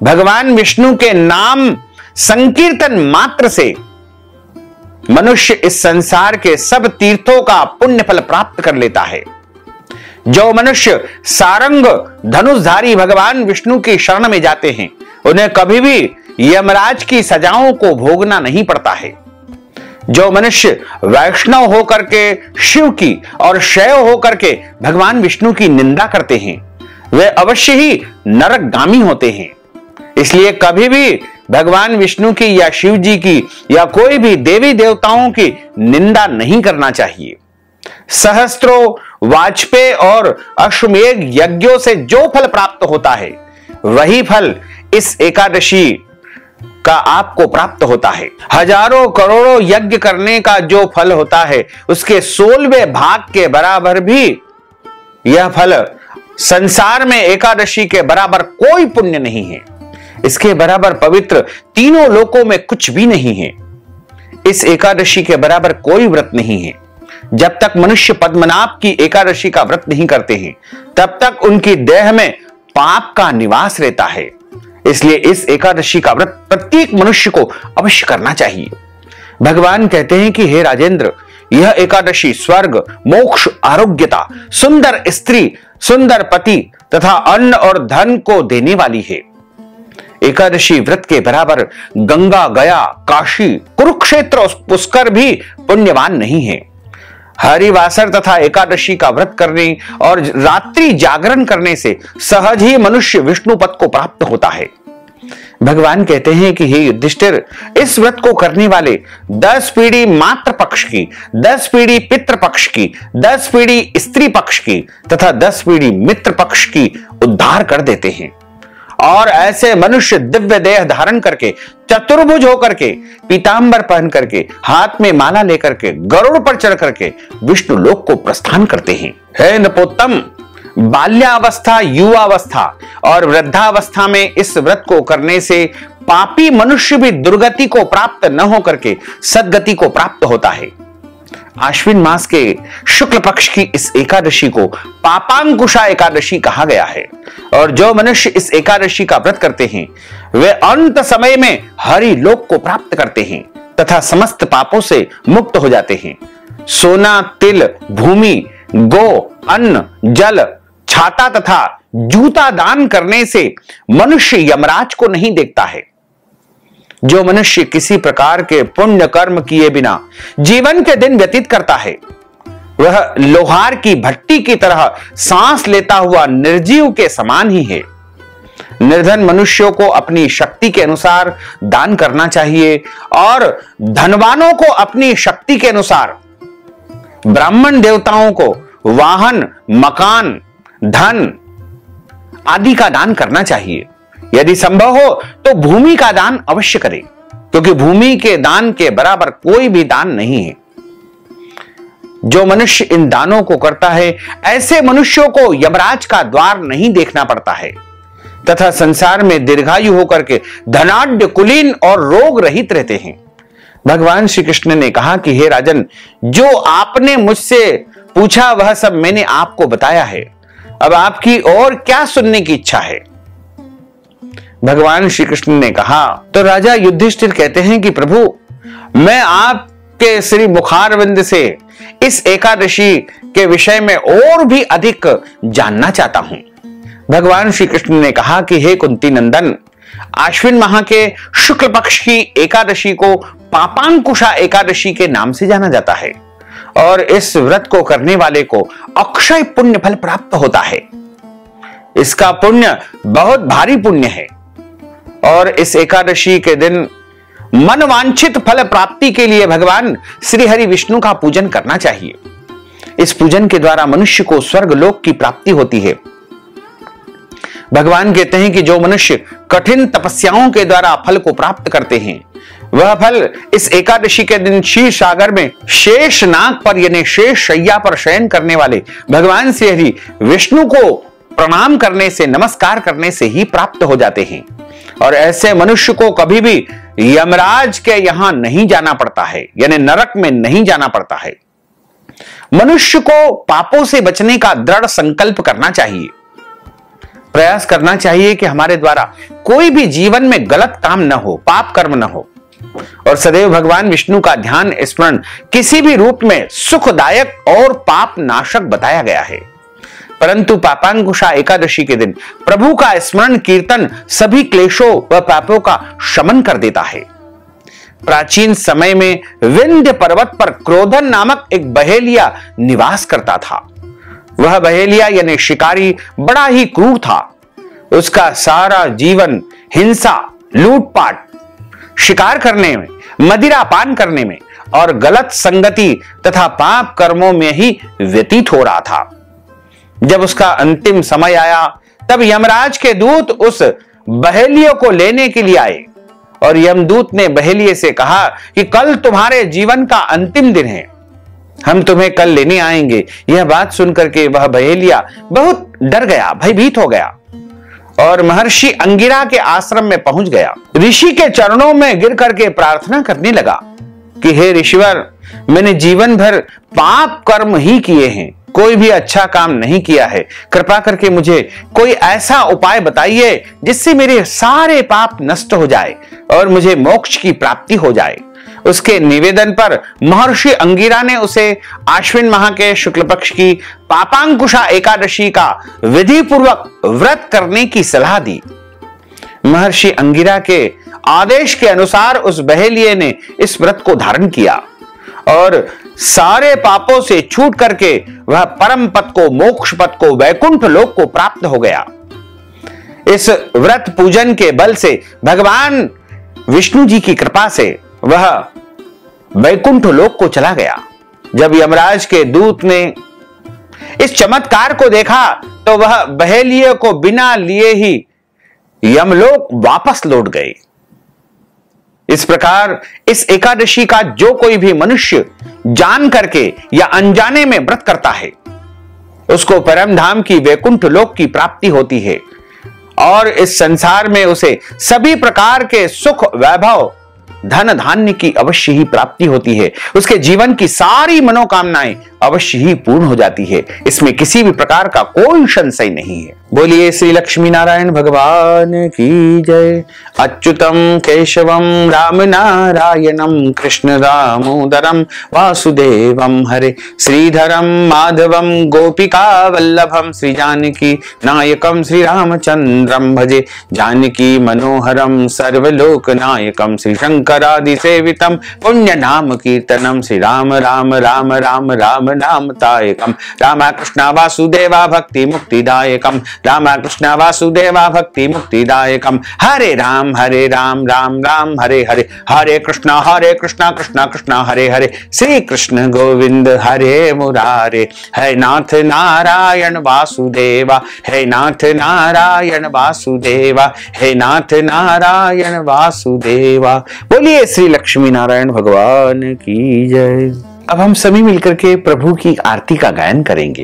भगवान विष्णु के नाम संकीर्तन मात्र से मनुष्य इस संसार के सब तीर्थों का पुण्य फल प्राप्त कर लेता है। जो मनुष्य सारंग धनुषधारी भगवान विष्णु की शरण में जाते हैं, उन्हें कभी भी यमराज की सजाओं को भोगना नहीं पड़ता है। जो मनुष्य वैष्णव होकर के शिव की और शैव होकर के भगवान विष्णु की निंदा करते हैं, वे अवश्य ही नरकगामी होते हैं। इसलिए कभी भी भगवान विष्णु की या शिव जी की या कोई भी देवी देवताओं की निंदा नहीं करना चाहिए। सहस्त्रों वाजपेय और अश्वमेध यज्ञों से जो फल प्राप्त होता है वही फल इस एकादशी का आपको प्राप्त होता है। हजारों करोड़ों यज्ञ करने का जो फल होता है उसके 16वें भाग के बराबर भी यह फल संसार में एकादशी के बराबर कोई पुण्य नहीं है। इसके बराबर पवित्र तीनों लोकों में कुछ भी नहीं है। इस एकादशी के बराबर कोई व्रत नहीं है। जब तक मनुष्य पद्मनाभ की एकादशी का व्रत नहीं करते हैं तब तक उनकी देह में पाप का निवास रहता है। इसलिए इस एकादशी का व्रत प्रत्येक मनुष्य को अवश्य करना चाहिए। भगवान कहते हैं कि हे राजेंद्र, यह एकादशी स्वर्ग, मोक्ष, आरोग्यता, सुंदर स्त्री, सुंदर पति तथा अन्न और धन को देने वाली है। एकादशी व्रत के बराबर गंगा, गया, काशी, कुरुक्षेत्र और पुष्कर भी पुण्यवान नहीं है। हरिवासर तथा एकादशी का व्रत करने और रात्रि जागरण करने से सहज ही मनुष्य विष्णु पद को प्राप्त होता है। भगवान कहते हैं कि हे युधिष्ठिर, इस व्रत को करने वाले 10 पीढ़ी मातृ पक्ष की, 10 पीढ़ी पितृ पक्ष की, 10 पीढ़ी स्त्री पक्ष की तथा 10 पीढ़ी मित्र पक्ष की उद्धार कर देते हैं। और ऐसे मनुष्य दिव्य देह धारण करके, चतुर्भुज होकर के, पीतांबर पहन करके, हाथ में माला लेकर के, गरुड़ पर चढ़ करके विष्णु लोक को प्रस्थान करते हैं। हे नपोत्तम, बाल्यावस्था, युवावस्था और वृद्धावस्था में इस व्रत को करने से पापी मनुष्य भी दुर्गति को प्राप्त न होकर के सद्गति को प्राप्त होता है। आश्विन मास के शुक्ल पक्ष की इस एकादशी को पापांकुशा एकादशी कहा गया है। और जो मनुष्य इस एकादशी का व्रत करते हैं वे अंत समय में हरि लोक को प्राप्त करते हैं तथा समस्त पापों से मुक्त हो जाते हैं। सोना, तिल, भूमि, गो, अन्न, जल, छाता तथा जूता दान करने से मनुष्य यमराज को नहीं देखता है। जो मनुष्य किसी प्रकार के पुण्य कर्म किए बिना जीवन के दिन व्यतीत करता है वह लोहार की भट्टी की तरह सांस लेता हुआ निर्जीव के समान ही है। निर्धन मनुष्यों को अपनी शक्ति के अनुसार दान करना चाहिए और धनवानों को अपनी शक्ति के अनुसार, ब्राह्मण देवताओं को वाहन, मकान, धन आदि का दान करना चाहिए। यदि संभव हो तो भूमि का दान अवश्य करें, क्योंकि भूमि के दान के बराबर कोई भी दान नहीं है। जो मनुष्य इन दानों को करता है ऐसे मनुष्यों को यमराज का द्वार नहीं देखना पड़ता है तथा संसार में दीर्घायु होकर के धनाढ्य, कुलीन और रोग रहित रहते हैं। भगवान श्री कृष्ण ने कहा कि हे राजन, जो आपने मुझसे पूछा वह सब मैंने आपको बताया है। अब आपकी और क्या सुनने की इच्छा है? भगवान श्री कृष्ण ने कहा तो राजा युधिष्ठिर कहते हैं कि प्रभु, मैं आपके श्री मुखारविंद से इस एकादशी के विषय में और भी अधिक जानना चाहता हूं। भगवान श्री कृष्ण ने कहा कि हे कुंती नंदन, आश्विन माह के शुक्ल पक्ष की एकादशी को पापांकुशा एकादशी के नाम से जाना जाता है और इस व्रत को करने वाले को अक्षय पुण्य फल प्राप्त होता है। इसका पुण्य बहुत भारी पुण्य है और इस एकादशी के दिन मनवांछित फल प्राप्ति के लिए भगवान श्री हरि विष्णु का पूजन करना चाहिए। इस पूजन के द्वारा मनुष्य को स्वर्ग लोक की प्राप्ति होती है। भगवान कहते हैं कि जो मनुष्य कठिन तपस्याओं के द्वारा फल को प्राप्त करते हैं वह फल इस एकादशी के दिन क्षीर सागर में शेष नाग पर यानी शेष शैया पर शयन करने वाले भगवान श्री हरि विष्णु को प्रणाम करने से, नमस्कार करने से ही प्राप्त हो जाते हैं। और ऐसे मनुष्य को कभी भी यमराज के यहां नहीं जाना पड़ता है, यानी नरक में नहीं जाना पड़ता है। मनुष्य को पापों से बचने का दृढ़ संकल्प करना चाहिए। प्रयास करना चाहिए कि हमारे द्वारा कोई भी जीवन में गलत काम न हो, पाप कर्म न हो और सदैव भगवान विष्णु का ध्यान स्मरण किसी भी रूप में सुखदायक और पाप नाशक बताया गया है। परंतु पापांकुशा एकादशी के दिन प्रभु का स्मरण कीर्तन सभी क्लेशों व पापों का शमन कर देता है। प्राचीन समय में विंध्य पर्वत पर क्रोधन नामक एक बहेलिया निवास करता था। वह बहेलिया यानी शिकारी बड़ा ही क्रूर था। उसका सारा जीवन हिंसा, लूटपाट शिकार करने में, मदिरा पान करने में और गलत संगति तथा पाप कर्मों में ही व्यतीत हो रहा था। जब उसका अंतिम समय आया तब यमराज के दूत उस बहेलियों को लेने के लिए आए और यमदूत ने बहेलिये से कहा कि कल तुम्हारे जीवन का अंतिम दिन है, हम तुम्हें कल लेने आएंगे। यह बात सुनकर के वह बहेलिया बहुत डर गया, भयभीत हो गया और महर्षि अंगिरा के आश्रम में पहुंच गया। ऋषि के चरणों में गिर करके प्रार्थना करने लगा कि हे ऋषिवर, मैंने जीवन भर पाप कर्म ही किए हैं, कोई भी अच्छा काम नहीं किया है। कृपा करके मुझे कोई ऐसा उपाय बताइए जिससे मेरे सारे पाप नष्ट हो जाए और मुझे मोक्ष की प्राप्ति हो जाए। उसके निवेदन पर महर्षि अंगिरा ने उसे आश्विन माह के शुक्ल पक्ष की पापांकुशा एकादशी का विधि पूर्वक व्रत करने की सलाह दी। महर्षि अंगिरा के आदेश के अनुसार उस बहेलिये ने इस व्रत को धारण किया और सारे पापों से छूट करके वह परम पद को, मोक्ष पद को, वैकुंठ लोक को प्राप्त हो गया। इस व्रत पूजन के बल से भगवान विष्णु जी की कृपा से वह वैकुंठ लोक को चला गया। जब यमराज के दूत ने इस चमत्कार को देखा तो वह बहेलिये को बिना लिए ही यमलोक वापस लौट गए। इस प्रकार इस एकादशी का जो कोई भी मनुष्य जान करके या अनजाने में व्रत करता है उसको परम धाम की, वैकुंठ लोक की प्राप्ति होती है और इस संसार में उसे सभी प्रकार के सुख, वैभव, धन धान्य की अवश्य ही प्राप्ति होती है। उसके जीवन की सारी मनोकामनाएं अवश्य ही पूर्ण हो जाती है। इसमें किसी भी प्रकार का कोई संशय नहीं है। बोलिए श्री लक्ष्मी नारायण भगवान की जय। अच्युतम केशवम राम नारायणम कृष्ण दामोदरम वासुदेवम हरे, श्रीधरम माधवम गोपिका वल्लभम, श्री जानकी नायकम श्री रामचंद्रम भजे, जानकी मनोहरम सर्वलोक नायकम, श्री शंकरादि सेवितम पुण्य नाम कीर्तनम, श्री राम राम राम राम राम नाम तायकम, राम कृष्ण वासुदेवा भक्ति मुक्तिदायकम, राम कृष्ण वासुदेवा भक्ति मुक्तिदायकम, हरे राम राम राम हरे हरे, हरे कृष्ण कृष्ण कृष्ण हरे हरे, श्री कृष्ण गोविंद हरे मुरारे, है नाथ नारायण वासुदेवा, है नाथ नारायण वासुदेवा, है नाथ नारायण वासुदेवा। बोलिए श्री लक्ष्मी नारायण भगवान की जय। अब हम सभी मिलकर के प्रभु की आरती का गायन करेंगे।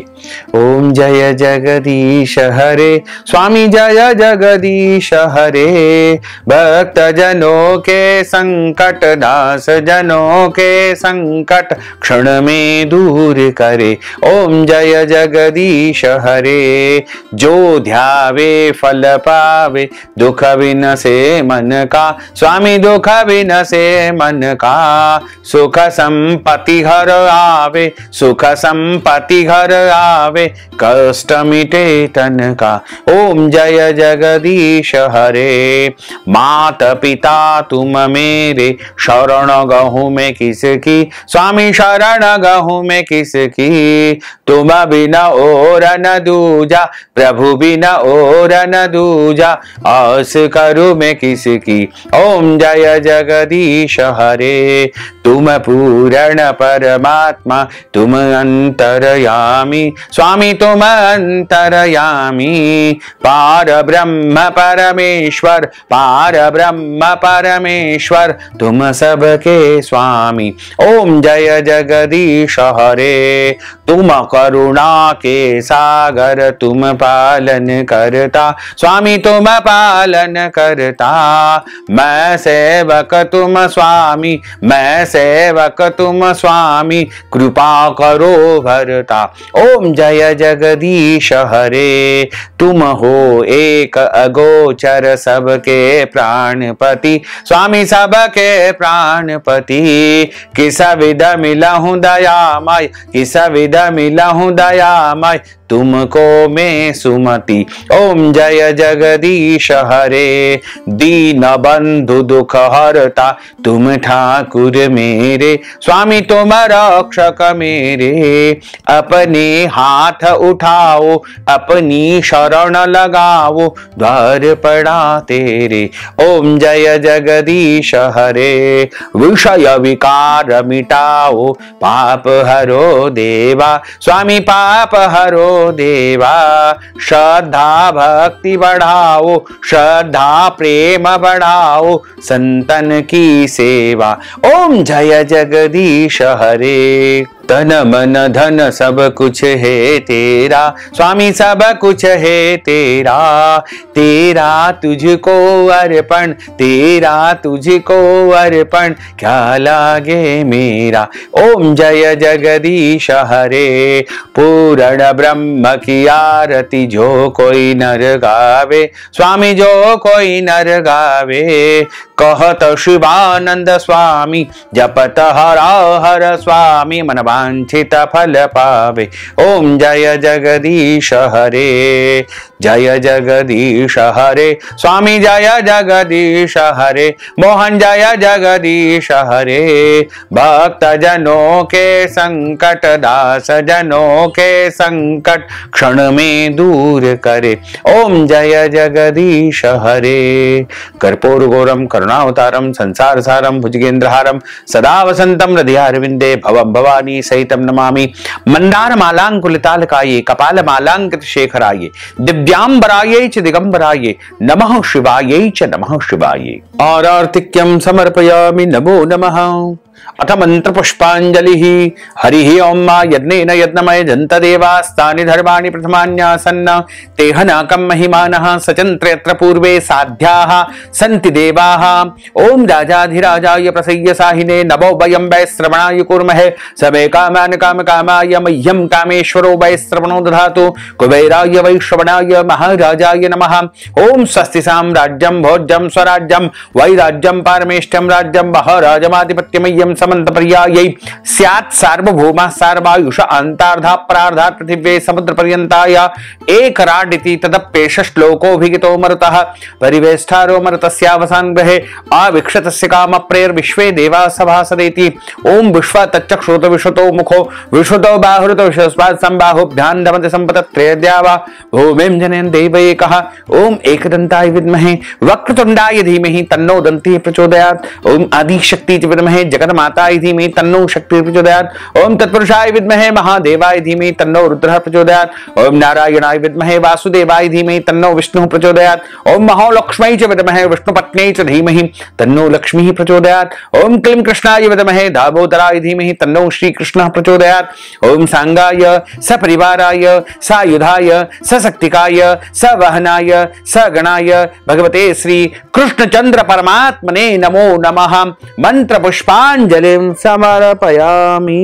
ओम जय जगदीश हरे, स्वामी जय जगदीश हरे, भक्त जनों के संकट, दास जनों के संकट क्षण में दूर करे। ओम जय जगदीश हरे, जो ध्यावे फल पावे, दुख विनसे मन का, स्वामी दुख विनसे मन का, सुख संपत्ति घर आवे, सुख संपत्ति घर आवे, कष्ट मिटे तन का। ओम जय जगदीश हरे, मात पिता तुम मेरे, शरण गहूं में किसकी, स्वामी शरण गहूं में किसकी, तुम बिना और न दूजा, प्रभु बिना और न दूजा, आस करूं मैं किसकी। ओम जय जगदीश हरे, तुम पूर्ण परमात्मा, तुम अंतरयामी, स्वामी तुम अंतरयामी, पार ब्रह्म परमेश्वर, पार ब्रह्म परमेश्वर, तुम सबके स्वामी। ओम जय जगदीश हरे, तुम करुणा के सागर, तुम पालन करता, स्वामी तुम पालन करता, मैं सेवक तुम स्वामी, मैं सेवक तुम स्वामी, कृपा करो भरता। ओम जय जगदीश हरे, तुम हो एक अगोचर सबके प्राणपति, स्वामी सबके प्राणपति, किस विध मिलहूं दयामय, किस विध मिलहूं दयामय, तुमको मैं सुमति। ओम जय जगदीश हरे, दीन बंधु दुख हरता, तुम ठाकुर मेरे, स्वामी तुम रक्षक मेरे, अपने हाथ उठाओ, अपनी शरण लगाओ, द्वार पड़ा तेरे। ओम जय जगदीश हरे, विषय विकार मिटाओ, पाप हरो देवा, स्वामी पाप हरो देवा। श्रद्धा भक्ति बढ़ाओ, श्रद्धा प्रेम बढ़ाओ, संतन की सेवा। ओम जय जगदीश हरे। तन मन धन सब कुछ है तेरा, स्वामी सब कुछ है तेरा, तेरा तुझको अर्पण, तेरा तुझको अर्पण, क्या लागे मेरा। ओम जय जगदीश हरे। पूर्ण ब्रह्म की आरती जो कोई नर गावे, स्वामी जो कोई नर गावे, कहत शिवानंद स्वामी, जपत हर हर स्वामी, मन वांछित फल पावे। ओम जय जगदीश हरे, जय जगदीश हरे, स्वामी जय जगदीश हरे, मोहन जय जगदीश हरे। भक्त जनों के संकट, दास जनों के संकट, क्षण में दूर करे। ओम जय जगदीश हरे। कर्पूर गौरम करुणावतारम, संसार सारम, भुजगेंद्रहारम, सदा वसंतम हृदयारविंदे, भवम भवानी सहितम नमामि। मंदार मालांकुलितालकाये, कपाल मालांकित शेखराये, दिव्यांबराये च दिगंबराये, नमः शिवाये च नमः शिवाये। आर्तिक्यं समर्पयामि, नमो नमः। अथ मंत्र पुष्पांजलि। हरि ओम मा यज्ञेन यज्ञमय जंत देवास्तानि धर्माणि प्रथमान्यासन्न, तेह नाकं महिमानः सचन्त्रयत्र पूर्वे साध्याः सन्ति देवाः। ओम राजाधिराजाय प्रसय्य साहिने, नमो वयं वै श्रवणाय कुर्महे, समे कामान् काम कामाय, मह्यं कामेश्वरो वै श्रवणो दधातु, कुबेराय वै श्रवणाय महाराजाय नमः। ओम स्वस्ति साम्राज्यं भोज्यं स्वराज्यं वैराज्यं पारमेष्ठ्यं राज्यं महाराजमाधिपत्यमय्यं समन्त पर्यायै स्यात् सार्वभौमः सर्वायुष अंतार्धा परार्धा पृथिव्ये समुद्र पर्यन्ताय एक राडिति तदप्येष श्लोकोऽभिहितो मरुतः परिवेष्टारो मरुतस्यावसान ग्रहे आविक्षतस्य काम प्रेर विश्वे देवा सभासदेति। ओम विश्व तच्चक्षुत विश्वतो मुखो विश्वतो बाहुरुत विश्वस्वात् संबाहुभ्यां दमति संपतत्रयद्यावा भूमिं जनयन् देव एकः। ओम एकदन्ताय विद्महे वक्रतुण्डाय धीमहि तन्नो दन्तिः प्रचोदयात्। ओम आदिशक्ति च विद्महे जगन्माताय धीमहि तन्नो शक्तिः प्रचोदयात्। ओम तत्पुरुषाय विद्महे महादेवाय धीमहि तन्नो रुद्रः प्रचोदयात्। ओम नारायणाय विद्महे वासुदेवाय धीमहि तन्नो विष्णुः प्रचोदयात्। ओम महालक्ष्म्यै च विद्महे विष्णुपत्न्यै च धीमहि तन्नो लक्ष्मीः प्रचोदयात्। ओम क्लीं कृष्णाय विद्महे दामोदराय धीमहि तन्नो श्रीकृष्णः प्रचोदयात्। ओम सांगाय सपरिवाराय सायुधाय सशक्तिकाय सवहनाय सगणाय भगवते श्री कृष्णचंद्र परमात्मने नमो नमः। मंत्र पुष्पांजलिं समर्पयामि।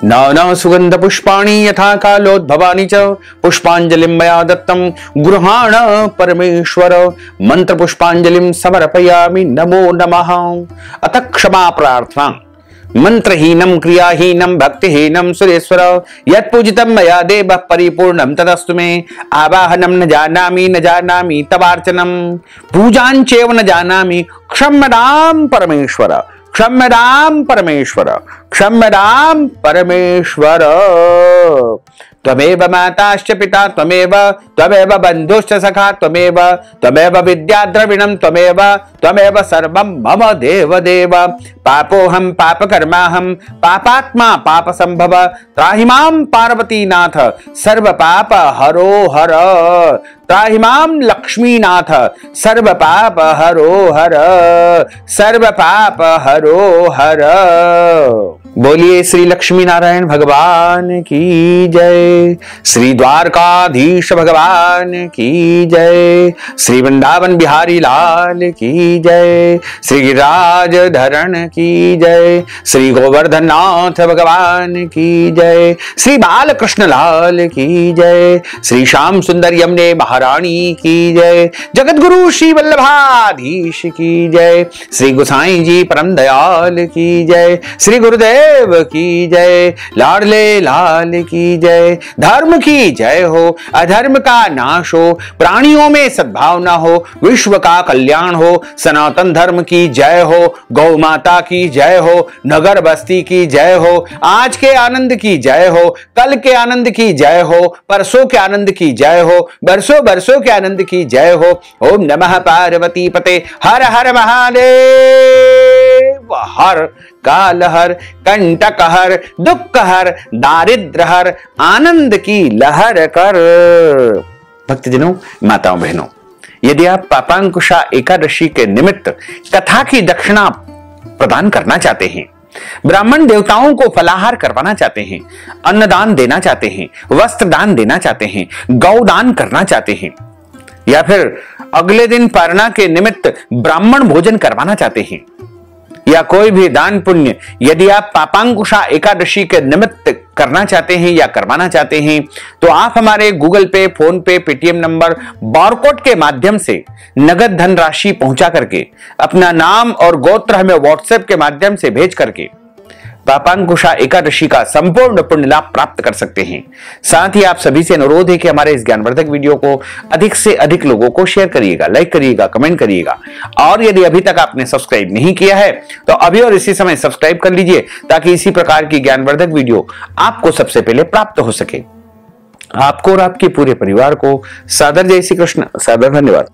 नाना सुगंध पुष्पाणि यथा कालोद्भवानि च, पुष्पांजलिं मया दत्तं गृहाण परमेश्वर। मंत्र पुष्पांजलिं समर्पयामि, नमो नमः। अथ क्षमा प्रार्थना। मंत्रहीनं क्रियाहीनं भक्तिहीनं सुरेश्वर, यत्पूजितं मया देवः परिपूर्णं तदस्तु मे। आवाहनं न जानामि तवार्चनं, पूजाञ्चैव न जानामि, क्षम्यतां परमेश्वर, क्षम्यतां परमेश्वर, क्षम्यतां परमेश्वर। त्वमेव माताश्च पिता त्वमेव, त्वमेव बन्धुश्च सखा त्वमेव, त्वमेव विद्याद्रविणं त्वमेव, त्वमेव सर्वं मम देव देव। पापोऽहं पापकर्माहं पापात्मा पापसंभव, त्राहि मां पार्वतीनाथ सर्वपाप हरो हर। त्राहि मां लक्ष्मीनाथ सर्वपाप हरो हर, सर्वपाप हरो हर। बोलिए श्री लक्ष्मी नारायण भगवान की जय, श्री द्वारकाधीश भगवान की जय, श्री वृंदावन बिहारी लाल की जय, श्री गिरिराज धरण की जय, श्री गोवर्धन नाथ भगवान की जय, श्री बालकृष्ण लाल की जय, श्री श्याम सुंदर यमुने महारानी की जय, जगत गुरु श्री वल्लभाधीश की जय, श्री गोसाई जी परम दयाल की जय, श्री गुरुदेव की जय, लाडले लाल की जय। धर्म की जय हो, अधर्म का नाश हो, प्राणियों में सद्भावना हो, विश्व का कल्याण हो, सनातन धर्म की जय हो, गौ माता की जय हो, नगर बस्ती की जय हो, आज के आनंद की जय हो, कल के आनंद की जय हो, परसों के आनंद की जय हो, बरसों बरसों के आनंद की जय हो। ओम नमः पार्वती पते, हर हर महादेव। हर काल हर, कंटक हर, दुख हर, दारिद्र हर, आनंद की लहर कर। भक्तजनों, माताओं बहनों, यदि आप पापांकुशा एकादशी के निमित्त कथा की दक्षिणा प्रदान करना चाहते हैं, ब्राह्मण देवताओं को फलाहार करवाना चाहते हैं, अन्नदान देना चाहते हैं, वस्त्र दान देना चाहते हैं, गौदान करना चाहते हैं, या फिर अगले दिन पारणा के निमित्त ब्राह्मण भोजन करवाना चाहते हैं, या कोई भी दान पुण्य यदि आप पापांकुशा एकादशी के निमित्त करना चाहते हैं या करवाना चाहते हैं, तो आप हमारे गूगल पे, फोन पे, पेटीएम नंबर, बारकोड के माध्यम से नगद धन राशि पहुंचा करके अपना नाम और गोत्र हमें व्हाट्सएप के माध्यम से भेज करके पापांकुशा एकादशी का संपूर्ण पुण्य लाभ प्राप्त कर सकते हैं। साथ ही आप सभी से अनुरोध है कि हमारे इस ज्ञानवर्धक वीडियो को अधिक से अधिक लोगों को शेयर करिएगा, लाइक करिएगा, कमेंट करिएगा, और यदि अभी तक आपने सब्सक्राइब नहीं किया है तो अभी और इसी समय सब्सक्राइब कर लीजिए, ताकि इसी प्रकार की ज्ञानवर्धक वीडियो आपको सबसे पहले प्राप्त हो सके। आपको और आपके पूरे परिवार को सादर जय श्री कृष्ण, सादर धन्यवाद।